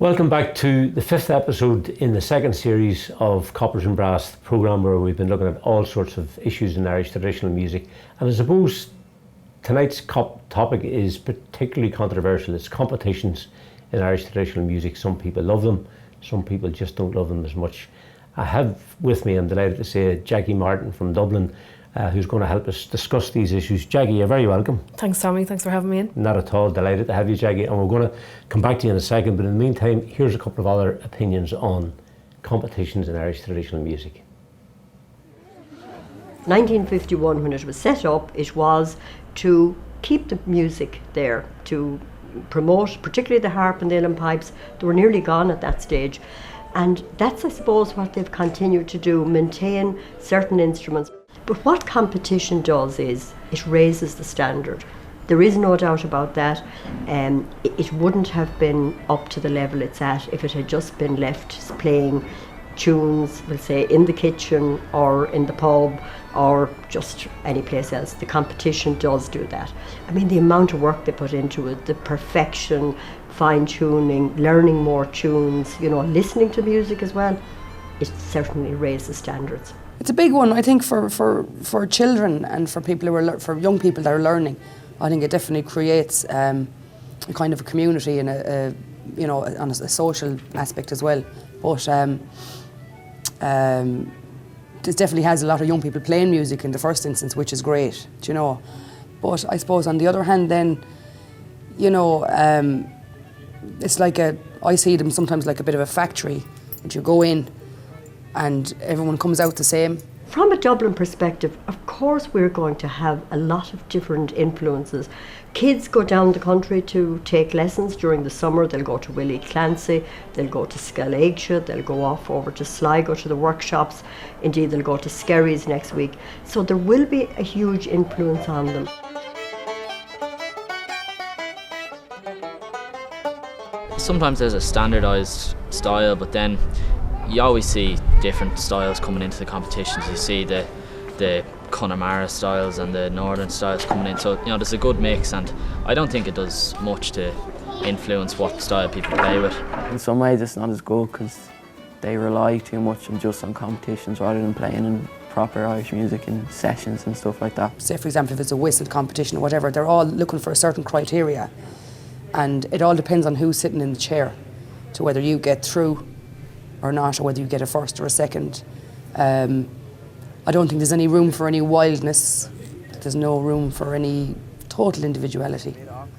Welcome back to the fifth episode in the second series of Coppers and Brass, the programme where we've been looking at all sorts of issues in Irish traditional music. And I suppose tonight's topic is particularly controversial. It's competitions in Irish traditional music. Some people love them, some people just don't love them as much. I have with me, I'm delighted to say, Jackie Martin from Dublin, who's going to help us discuss these issues. Jackie, you're very welcome. Thanks, Tommy. Thanks for having me in. Not at all. Delighted to have you, Jackie. And we're going to come back to you in a second. But in the meantime, here's a couple of other opinions on competitions in Irish traditional music. 1951, when it was set up, it was to keep the music there, to promote particularly the harp and the uilleann pipes. They were nearly gone at that stage. And that's, I suppose, what they've continued to do, maintain certain instruments. But what competition does is it raises the standard. There is no doubt about that. It wouldn't have been up to the level it's at if it had just been left playing tunes, we'll say, in the kitchen or in the pub or just any place else. The competition does do that. I mean, the amount of work they put into it, the perfection, fine-tuning, learning more tunes, listening to music as well, it certainly raises standards. It's a big one, I think, for children and for people for young people that are learning. I think it definitely creates a kind of a community and on a social aspect as well. But this definitely has a lot of young people playing music in the first instance, which is great, But I suppose on the other hand, then, it's like I see them sometimes like a bit of a factory that you go in and everyone comes out the same. From a Dublin perspective, of course we're going to have a lot of different influences. Kids go down the country to take lessons during the summer. They'll go to Willie Clancy, they'll go to Scaleggia, they'll go off over to Sligo to the workshops. Indeed, they'll go to Skerries next week. So there will be a huge influence on them. Sometimes there's a standardised style, but then you always see different styles coming into the competitions. You see the Connemara styles and the Northern styles coming in. So, there's a good mix, and I don't think it does much to influence what style people play with. In some ways it's not as good because they rely too much on competitions rather than playing in proper Irish music in sessions and stuff like that. Say, for example, if it's a whistle competition or whatever, they're all looking for a certain criteria. And it all depends on who's sitting in the chair to whether you get through or not, or whether you get a first or a second. I don't think there's any room for any wildness. There's no room for any total individuality.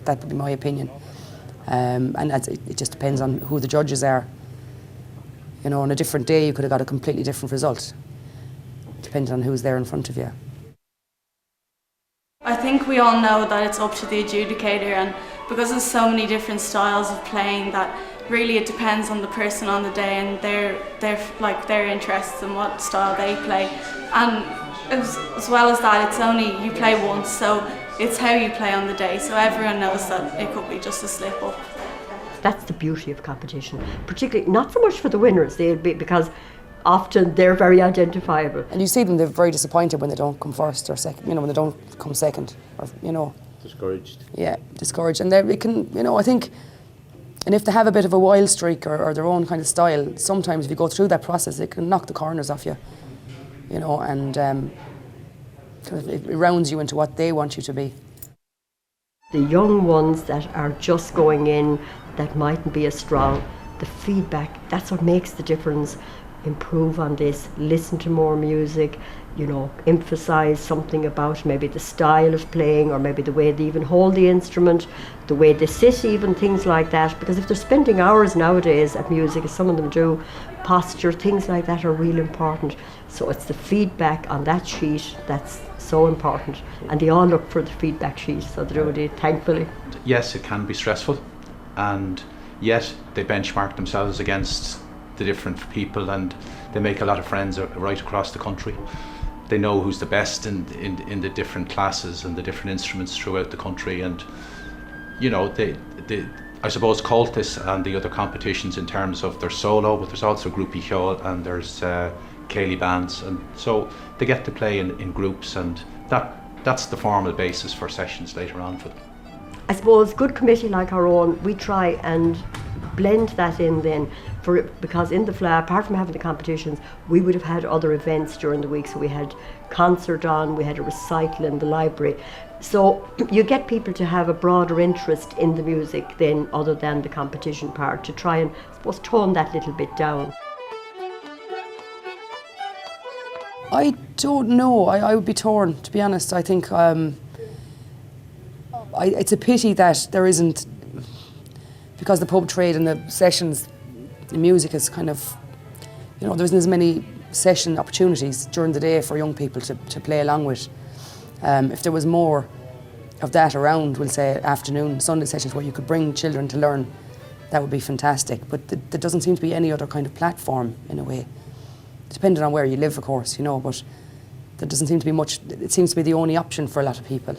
That would be my opinion. And it just depends on who the judges are. On a different day you could have got a completely different result, depending on who's there in front of you. I think we all know that it's up to the adjudicator, and because there's so many different styles of playing, that really it depends on the person on the day and their interests and what style they play. And as well as that, it's only you play once, so it's how you play on the day, so everyone knows that it could be just a slip up. That's the beauty of competition, particularly not so much for the winners, because often they're very identifiable. And you see them, they're very disappointed when they don't come first or second, when they don't come second, or Discouraged. Yeah, discouraged. And they can, I think, and if they have a bit of a wild streak or their own kind of style, sometimes if you go through that process, it can knock the corners off you, and kind of it rounds you into what they want you to be. The young ones that are just going in, that mightn't be as strong, the feedback, that's what makes the difference. Improve on this, listen to more music, emphasize something about maybe the style of playing, or maybe the way they even hold the instrument, the way they sit, even things like that. Because if they're spending hours nowadays at music, as some of them do, posture, things like that are really important. So it's the feedback on that sheet that's so important, and they all look for the feedback sheet, so they do it, thankfully. Yes, it can be stressful, and yet they benchmark themselves against the different people, and they make a lot of friends right across the country. They know who's the best in the different classes and the different instruments throughout the country, and they I suppose Cultus and the other competitions in terms of their solo, but there's also Grúpi Cheol and there's Céilí bands, and so they get to play in groups, and that's the formal basis for sessions later on for them. I suppose good committee like our own, we try and blend that in then, because in the FLA, apart from having the competitions, we would have had other events during the week. So we had concert on, we had a recital in the library. So you get people to have a broader interest in the music then, other than the competition part, to try and, I suppose, tone that little bit down. I don't know. I would be torn, to be honest. I think it's a pity that there isn't, because the pub trade and the sessions in music is kind of, there isn't as many session opportunities during the day for young people to play along with. If there was more of that around, we'll say afternoon, Sunday sessions where you could bring children to learn, that would be fantastic. But there doesn't seem to be any other kind of platform, in a way. Depending on where you live, of course, but there doesn't seem to be much. It seems to be the only option for a lot of people,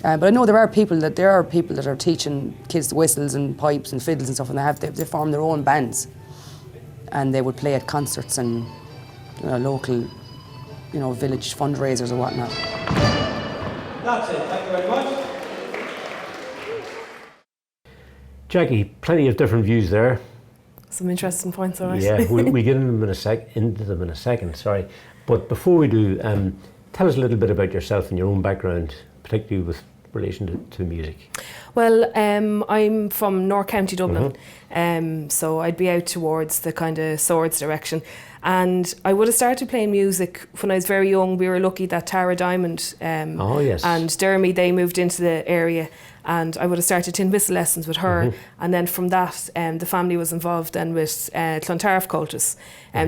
But I know there are people that are teaching kids whistles and pipes and fiddles and stuff, and they form their own bands, and they would play at concerts and local, village fundraisers or whatnot. That's it. Thank you very much. Jackie, plenty of different views there. Some interesting points, all right. Yeah, we get into them in a second. Sorry, but before we do, tell us a little bit about yourself and your own background, particularly with relation to music. Well, I'm from North County Dublin, so I'd be out towards the kind of Swords direction, and I would have started playing music when I was very young. We were lucky that Tara Diamond and Dermy, they moved into the area, and I would have started tin whistle lessons with her, and then from that the family was involved then with Clontarf cultus,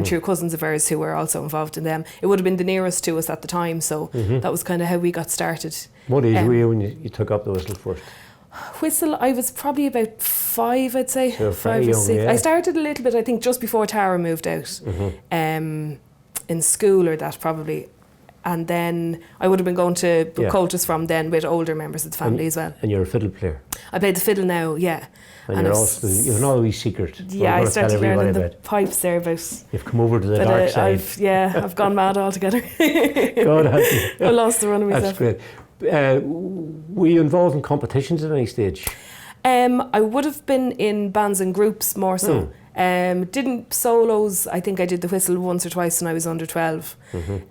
through cousins of ours who were also involved in them. It would have been the nearest to us at the time, so that was kind of how we got started. What age were you when you took up the whistle first? Whistle, I was probably about 5, I'd say. So 5 or young, 6. yeah. I started a little bit, I think, just before Tara moved out, in school or that probably. And then I would have been going to cultus from then with older members of the family as well. And you're a fiddle player? I play the fiddle now, yeah. And you're also, you have another wee secret. Yeah, I started learning the pipes there about. You've come over to the dark side. I've gone mad altogether. God help you. I lost the run of myself. That's great. Were you involved in competitions at any stage? I would have been in bands and groups more so. Didn't solos. I think I did the whistle once or twice when I was under 12.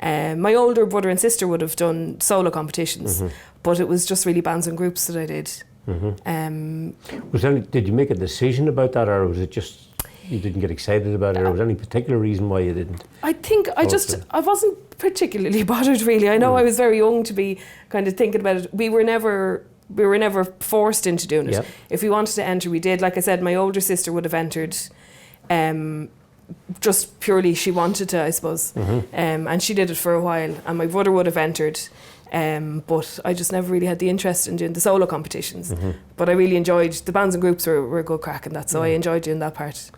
My older brother and sister would have done solo competitions, but it was just really bands and groups that I did. Did you make a decision about that, or was it just you didn't get excited about it, or was there any particular reason why you didn't? I think I wasn't particularly bothered really. I know I was very young to be kind of thinking about it. We were never forced into doing it. Yep. If we wanted to enter, we did. Like I said, my older sister would have entered just purely she wanted to, I suppose. And she did it for a while, and my brother would have entered, but I just never really had the interest in doing the solo competitions. But I really enjoyed the bands and groups were a good crack in that, so I enjoyed doing that part.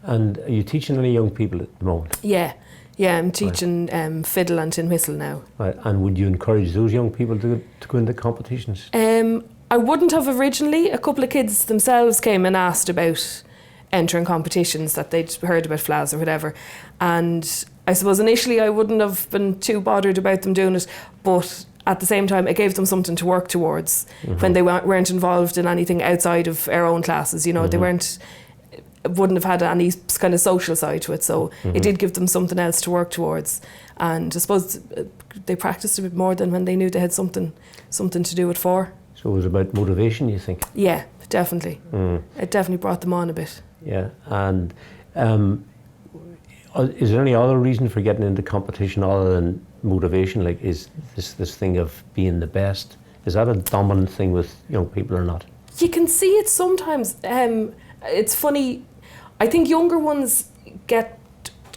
And are you teaching any young people at the moment? Yeah, I'm teaching fiddle and tin whistle now. Right. And would you encourage those young people to go into competitions? I wouldn't have originally. A couple of kids themselves came and asked about entering competitions, that they'd heard about FLAs or whatever. And I suppose initially I wouldn't have been too bothered about them doing it, but at the same time it gave them something to work towards when they weren't involved in anything outside of our own classes. They wouldn't have had any kind of social side to it, so it did give them something else to work towards. And I suppose they practiced a bit more than when they knew they had something to do it for. So it was about motivation, you think? Yeah, definitely. It definitely brought them on a bit. Yeah, and is there any other reason for getting into competition other than motivation? Like, is this thing of being the best, is that a dominant thing with young people or not? You can see it sometimes. It's funny, I think younger ones get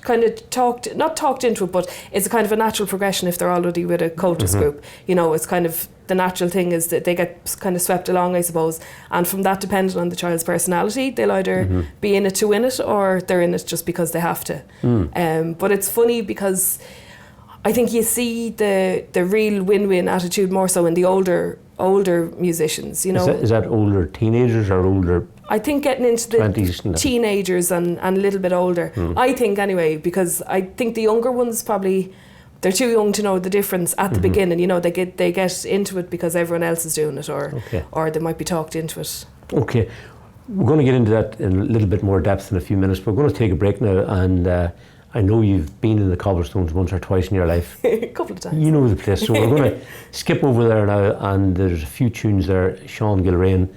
kind of not talked into it, but it's a kind of a natural progression if they're already with a cultist group. It's kind of the natural thing is that they get kind of swept along, I suppose. And from that, depending on the child's personality, they'll either be in it to win it, or they're in it just because they have to. But it's funny because I think you see the real win-win attitude more so in the older musicians. Is that older teenagers or older? I think getting into the 20s teenagers and a little bit older. I think anyway, because I think the younger ones probably, they're too young to know the difference at the beginning. They get into it because everyone else is doing it, or they might be talked into it. Okay, We're going to get into that in a little bit more depth in a few minutes, but we're going to take a break now, and I know you've been in the Cobblestones once or twice in your life. A couple of times. You know the place, so we're going to skip over there now, and there's a few tunes there. Sean Gilrain,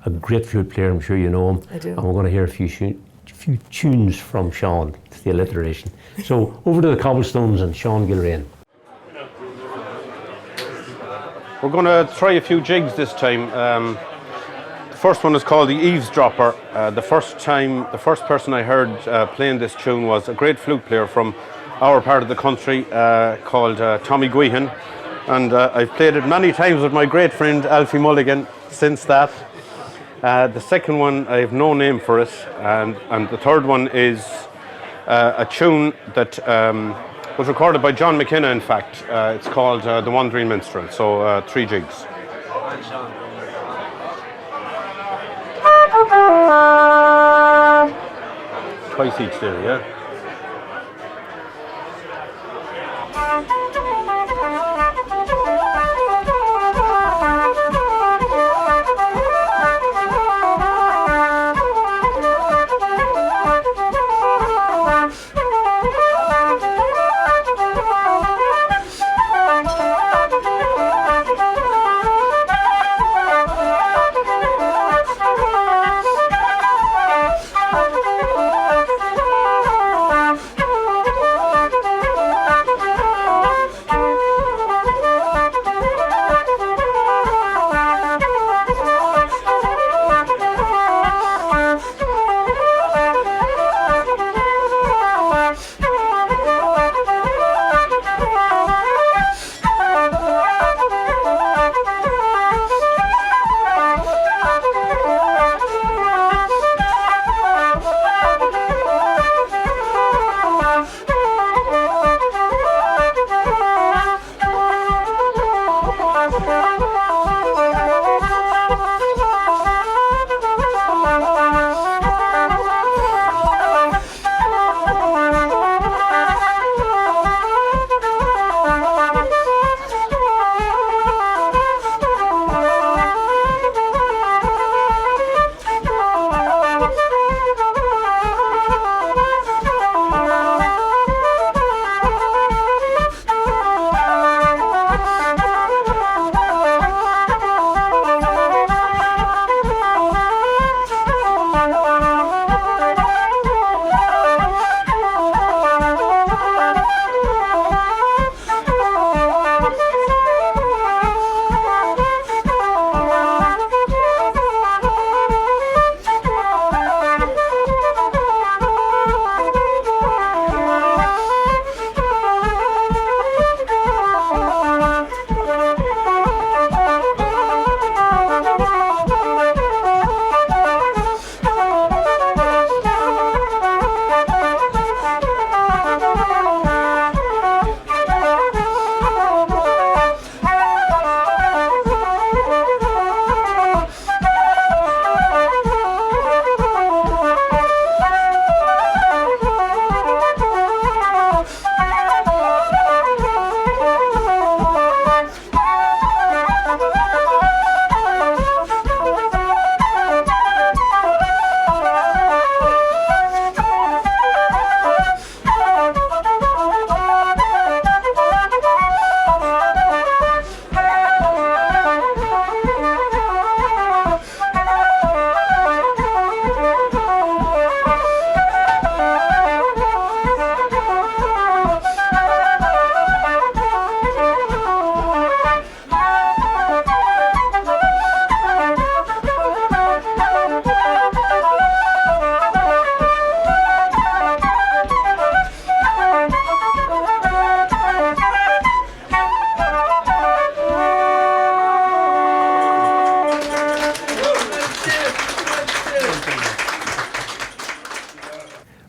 a great flute player, I'm sure you know him. I do. And we're going to hear a few tunes from Sean. It's the alliteration. So over to the Cobblestones and Sean Gilrain. We're going to try a few jigs this time. The first one is called The Eavesdropper. The first person I heard playing this tune was a great flute player from our part of the country called Tommy Guihan. And I've played it many times with my great friend Alfie Mulligan since that. The second one, I have no name for it. And the third one is a tune that was recorded by John McKenna, in fact. It's called The Wandering Minstrel, so 3 jigs. Twice each there, yeah?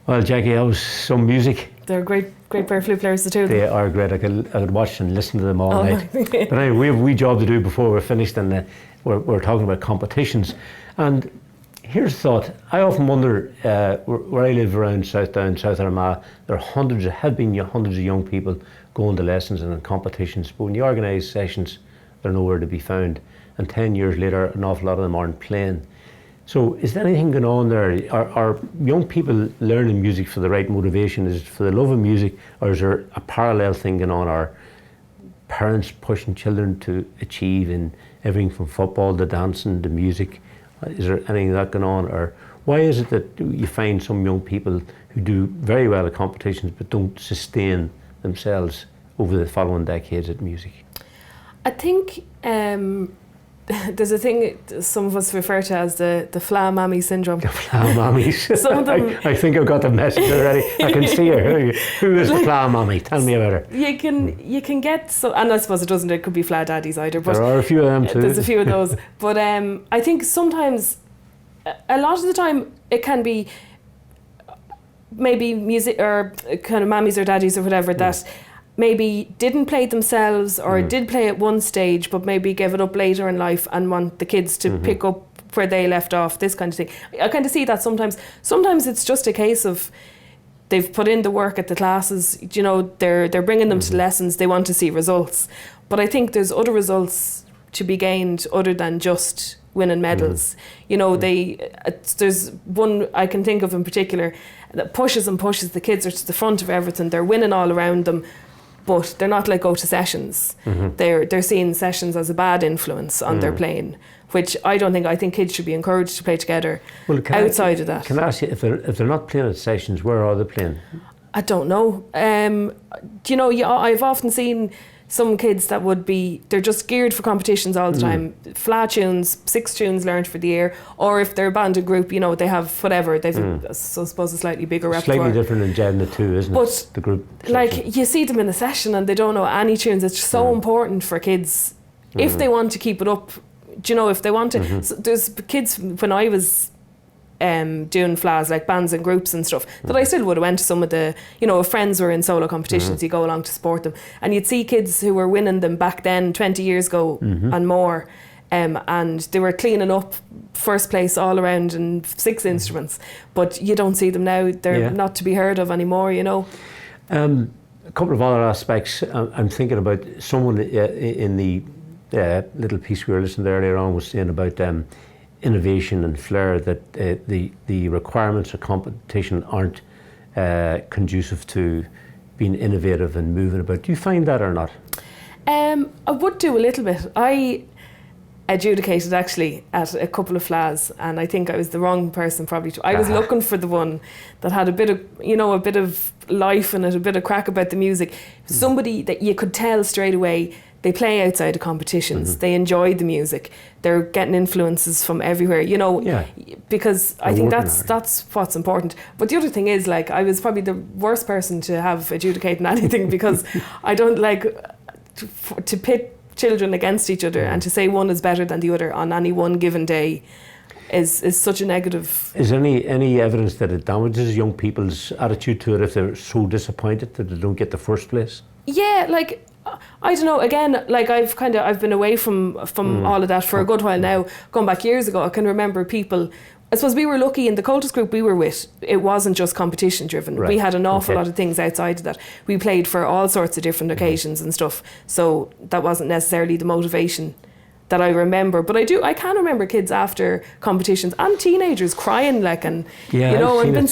Well, Jackie, that was some music. They're great pair of flute players, the two of them. They are great. I could watch and listen to them all night. Night. But anyway, we have a wee job to do before we're finished, and we're talking about competitions. And here's the thought. I often wonder, where I live around Southdown, South Armagh, there have been hundreds of young people going to lessons and in competitions, but when you organise sessions, they're nowhere to be found. And 10 years later, an awful lot of them aren't playing. So is there anything going on there? Are young people learning music for the right motivation? Is it for the love of music, or is there a parallel thing going on? Are parents pushing children to achieve in everything from football to dancing to music? Is there anything like that going on? Or why is it that you find some young people who do very well at competitions but don't sustain themselves over the following decades at music? I think there's a thing some of us refer to as the fla mammy syndrome. The fla mammies. Some of them, I think I've got the message already. I can see her. Who is the fla mammy? Tell me about her. You can get so, and I suppose it could be fla daddies either. But there are a few of them too. There's a few of those. But I think sometimes, a lot of the time, it can be maybe music or kind of mammies or daddies or whatever that maybe didn't play themselves or did play at one stage but maybe gave it up later in life and want the kids to pick up where they left off, this kind of thing. I kind of see that sometimes. Sometimes it's just a case of they've put in the work at the classes, you know, they're bringing them to lessons, they want to see results. But I think there's other results to be gained other than just winning medals. You know, there's one I can think of in particular that pushes and pushes. The kids are to the front of everything, they're winning all around them, but they're not let go to sessions. They're seeing sessions as a bad influence on their playing, which I think kids should be encouraged to play together outside of that. Can I ask you, if they're not playing at sessions, where are they playing? I don't know. You know, I've often seen some kids that they're just geared for competitions all the time. Flat tunes, 6 tunes learned for the year, or if they're a banded group, you know, they have whatever. They've, I suppose, a slightly bigger repertoire. Slightly different in Jeddah too, isn't it? The group. Like, you see them in a session and they don't know any tunes. It's so important for kids, if they want to keep it up, do you know, if they want to. So there's kids, when I was doing flas, like bands and groups and stuff, that I still would have went to some of the, you know, if friends were in solo competitions, you go along to support them, and you'd see kids who were winning them back then 20 years ago and more, and they were cleaning up first place all around in 6 instruments, but you don't see them now. They're not to be heard of anymore, you know. A couple of other aspects. I'm thinking about someone in the little piece we were listening to earlier on was saying about innovation and flair, that the requirements of competition aren't conducive to being innovative and moving about. Do you find that or not? I would do a little bit. I adjudicated actually at a couple of flas, and I think I was the wrong person probably to. I was looking for the one that had a bit of, you know, a bit of life in it, a bit of crack about the music. Somebody that you could tell straight away they play outside of competitions, they enjoy the music, they're getting influences from everywhere, you know, because I think that's what's important. But the other thing is, like, I was probably the worst person to have adjudicating anything because I don't like to pit children against each other and to say one is better than the other on any one given day is such a negative. Is there any evidence that it damages young people's attitude to it if they're so disappointed that they don't get the first place? Yeah, like, I don't know, again, like I've been away from all of that for a good while now. Going back years ago, I can remember people, I suppose we were lucky in the cultist group we were with, it wasn't just competition driven. We had an awful lot of things outside of that. We played for all sorts of different occasions and stuff, so that wasn't necessarily the motivation that I remember. But I can remember kids after competitions and teenagers crying, like, and you know, I've been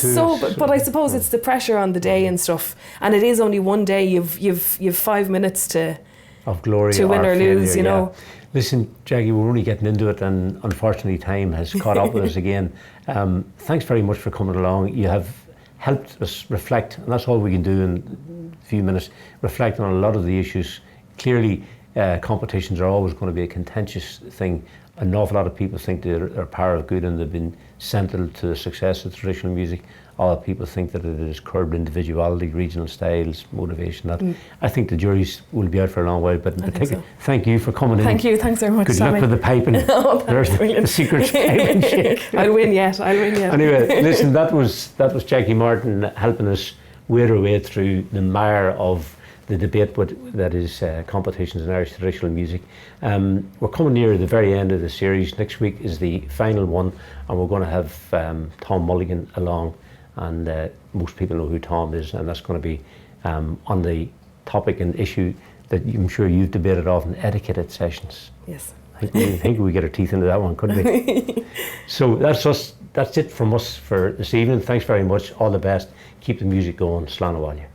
but I suppose it's the pressure on the day and stuff, and it is only one day. You've 5 minutes of glory to win or failure, lose, you know. Listen, Jackie, we're only getting into it, and unfortunately time has caught up with us again. Thanks very much for coming along. You have helped us reflect, and that's all we can do in a few minutes, reflect on a lot of the issues. Clearly, competitions are always going to be a contentious thing. An awful lot of people think they're a power of good and they've been central to the success of traditional music. Other people think that it has curbed individuality, regional styles, motivation. I think the juries will be out for a long while, but in particular, thank you for coming in. Thank you, thanks very much, Good Sammy. luck with the piping. There's the secret piping shake. I'll win yet. Anyway, listen, that was Jackie Martin helping us wade our way through the mire of the debate that is competitions in Irish traditional music. We're coming near the very end of the series. Next week is the final one, and we're going to have Tom Mulligan along, and most people know who Tom is, and that's going to be on the topic and issue that I'm sure you've debated often, etiquette at sessions. Yes. I think we get our teeth into that one, couldn't we? So that's it from us for this evening. Thanks very much. All the best. Keep the music going. Slán bhaile.